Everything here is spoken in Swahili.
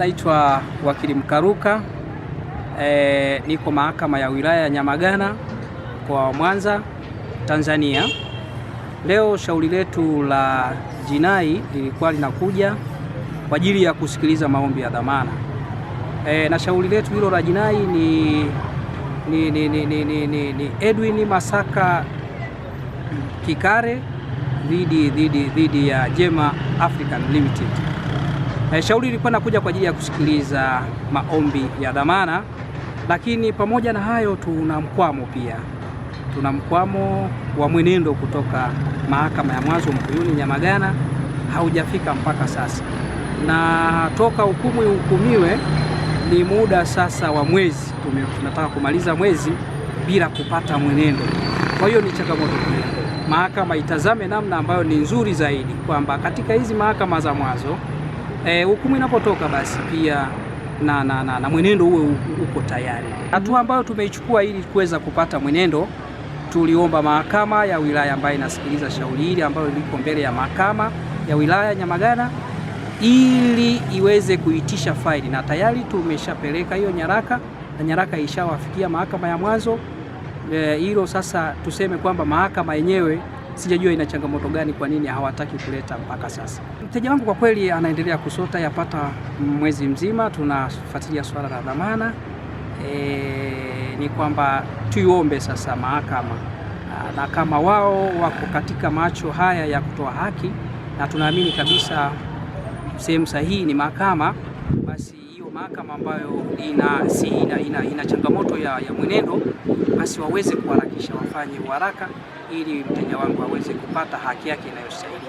Naitwa Wakili Mkaruka, niko mahakama ya wilaya ya Nyamagana kwa Mwanza, Tanzania. Leo shauri letu la jinai lilikuwa linakuja kwa ajili ya kusikiliza maombi ya dhamana. Na shauri letu hilo la jinai ni Edwin Masaka Kikare dhidi ya Jema African Limited. Shauri lilikuwa nakuja kwa ajili ya kusikiliza maombi ya dhamana, lakini pamoja na hayo tuna mkwamo wa mwenendo kutoka mahakama ya mwanzo Mkuyuni Nyamagana haujafika mpaka sasa, na toka hukumu ihukumiwe ni muda sasa wa mwezi, tunataka kumaliza mwezi bila kupata mwenendo. Kwa hiyo ni changamoto kubwa. Mahakama itazame namna ambayo ni nzuri zaidi, kwamba katika hizi mahakama za mwanzo hukumu inapotoka basi pia na mwenendo uwe uko tayari. Hatua ambayo tumeichukua ili kuweza kupata mwenendo, tuliomba mahakama ya wilaya ambayo inasikiliza shauri hili ambayo liko mbele ya mahakama ya wilaya Nyamagana ili iweze kuitisha faili, na tayari tumeshapeleka hiyo nyaraka na nyaraka ishawafikia mahakama ya mwanzo. Hilo sasa tuseme kwamba mahakama yenyewe sijajua ina changamoto gani, kwa nini hawataki kuleta mpaka sasa. Mteja wangu kwa kweli anaendelea kusota yapata mwezi mzima, tunafuatilia swala la dhamana. Ni kwamba tuiombe sasa mahakama, na kama wao wako katika macho haya ya kutoa haki, na tunaamini kabisa sehemu sahihi ni mahakama, basi hiyo mahakama ambayo ina changamoto ya mwenendo, basi waweze kuharakisha, wafanye haraka ili mteja wangu aweze kupata haki yake inayostahili.